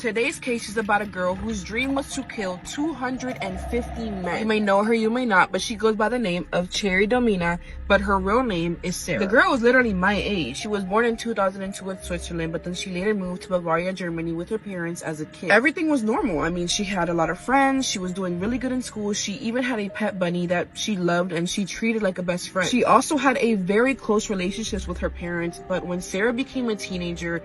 Today's case is about a girl whose dream was to kill 250 men. You may know her, you may not, but she goes by the name of Sarah Domina, but her real name is Sarah. The girl is literally my age. She was born in 2002 in Switzerland, but then she later moved to Bavaria, Germany with her parents as a kid. Everything was normal. I mean, she had a lot of friends. She was doing really good in school. She even had a pet bunny that she loved and she treated like a best friend. She also had a very close relationship with her parents, but when Sarah became a teenager,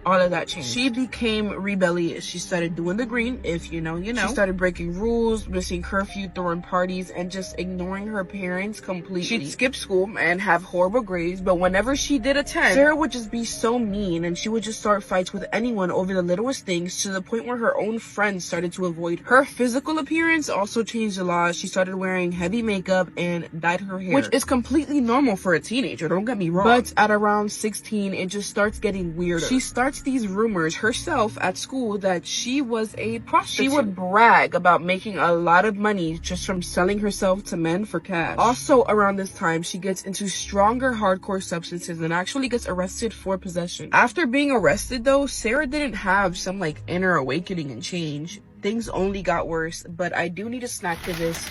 all of that changed. She became rebellious. She started doing the green, if you know, you know. She started breaking rules, missing curfew, throwing parties, and just ignoring her parents completely. She'd skip school and have horrible grades, but whenever she did attend, Sarah would just be so mean, and she would just start fights with anyone over the littlest things, to the point where her own friends started to avoid her. Her physical appearance also changed a lot. She started wearing heavy makeup and dyed her hair, which is completely normal for a teenager, don't get me wrong. But at around 16, it just starts getting weirder. She starts these rumors herself at school that she was a prostitute. She would brag about making a lot of money just from selling herself to men for cash. Also around this time, she gets into stronger hardcore substances and actually gets arrested for possession. After being arrested though, Sarah didn't have some like inner awakening and change. Things only got worse, but I do need a snack to this,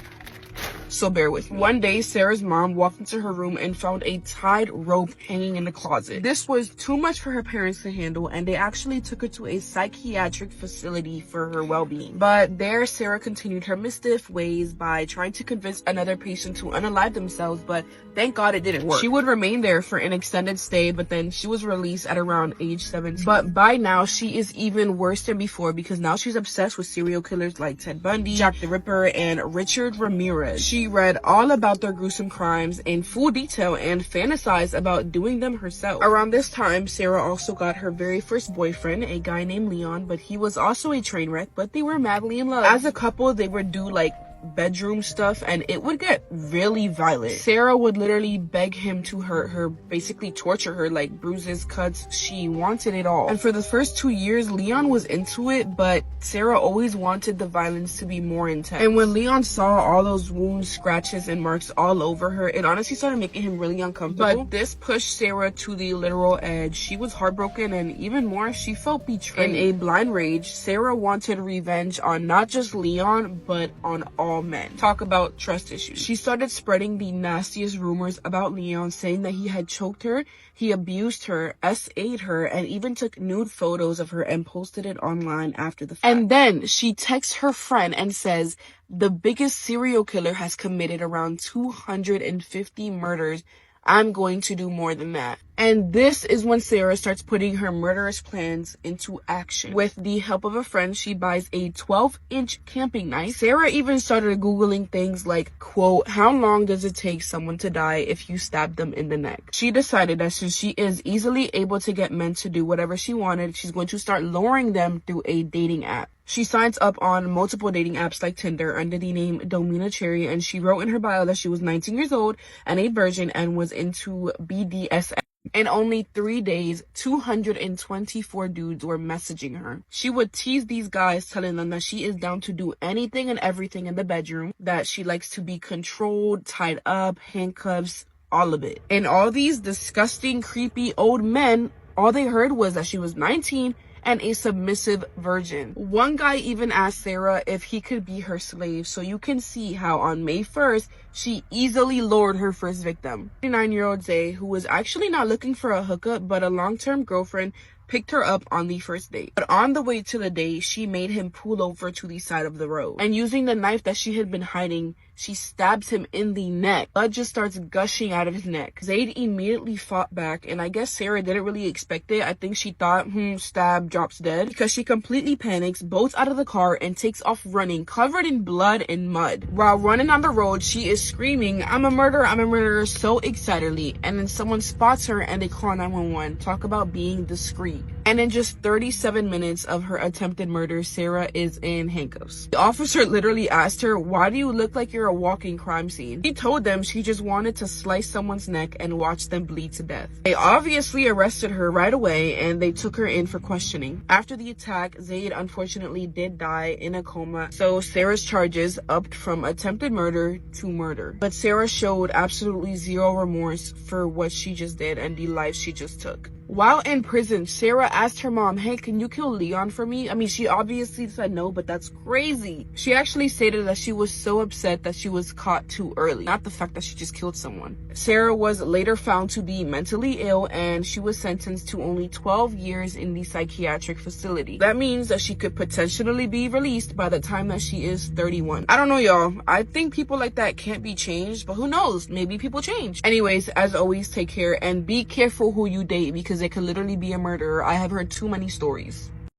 so bear with me. One day, Sarah's mom walked into her room and found a tied rope hanging in the closet. This was too much for her parents to handle, and they actually took her to a psychiatric facility for her well-being. But there, Sarah continued her mischief ways by trying to convince another patient to unalive themselves, but thank God it didn't work. She would remain there for an extended stay, but then she was released at around age 17. But by now, she is even worse than before, because now she's obsessed with serial killers like Ted Bundy, Jack the Ripper, and Richard Ramirez. She read all about their gruesome crimes in full detail and fantasized about doing them herself. Around this time, Sarah also got her very first boyfriend, a guy named Leon, but he was also a train wreck, but they were madly in love. As a couple, they would do like bedroom stuff, and it would get really violent. Sarah would literally beg him to hurt her, basically torture her, like bruises, cuts. She wanted it all. And for the first 2 years, Leon was into it, but Sarah always wanted the violence to be more intense. And when Leon saw all those wounds, scratches, and marks all over her, it honestly started making him really uncomfortable. But this pushed Sarah to the literal edge. She was heartbroken, and even more, she felt betrayed. In a blind rage, Sarah wanted revenge on not just Leon, but on all men. Talk about trust issues. She started spreading the nastiest rumors about Leon, saying that he had choked her, he abused her, SA'd her, and even took nude photos of her and posted it online after the fact. And then she texts her friend and says, the biggest serial killer has committed around 250 murders. I'm going to do more than that. And this is when Sarah starts putting her murderous plans into action. With the help of a friend, she buys a 12-inch camping knife. Sarah even started Googling things like, quote, how long does it take someone to die if you stab them in the neck? She decided that since she is easily able to get men to do whatever she wanted, she's going to start luring them through a dating app. She signs up on multiple dating apps like Tinder under the name Domina Cherry, and she wrote in her bio that she was 19 years old and a virgin and was into BDSM. In only 3 days, 224 dudes were messaging her. She would tease these guys, telling them that she is down to do anything and everything in the bedroom, that she likes to be controlled, tied up, handcuffs, all of it. And all these disgusting, creepy old men, all they heard was that she was 19 and a submissive virgin. One guy even asked Sarah if he could be her slave, so you can see how on May 1st, she easily lured her first victim. 39-year-old Zay, who was actually not looking for a hookup, but a long-term girlfriend, picked her up on the first date. But on the way to the date, she made him pull over to the side of the road. And using the knife that she had been hiding, she stabs him in the neck. Blood just starts gushing out of his neck. Zayd immediately fought back, and I guess Sarah didn't really expect it. I think she thought, stab, drops dead, because she completely panics, bolts out of the car, and takes off running, covered in blood and mud. While running on the road, she is screaming, I'm a murderer, so excitedly. And then someone spots her and they call 911. Talk about being discreet. And in just 37 minutes of her attempted murder, Sarah is in handcuffs. The officer literally asked her, why do you look like you're a walking crime scene? She told them she just wanted to slice someone's neck and watch them bleed to death. They obviously arrested her right away, and they took her in for questioning. After the attack, Zayd unfortunately did die in a coma, so Sarah's charges upped from attempted murder to murder. But Sarah showed absolutely zero remorse for what she just did and the life she just took. While in prison, Sarah asked her mom, hey, can you kill Leon for me? I mean, she obviously said no, but that's crazy. She actually stated that she was so upset that she was caught too early, not the fact that she just killed someone. Sarah was later found to be mentally ill, and she was sentenced to only 12 years in the psychiatric facility. That means that she could potentially be released by the time that she is 31. I don't know, y'all. I think people like that can't be changed, but who knows? Maybe people change. Anyways, as always, take care and be careful who you date, because they could literally be a murderer. I have heard too many stories.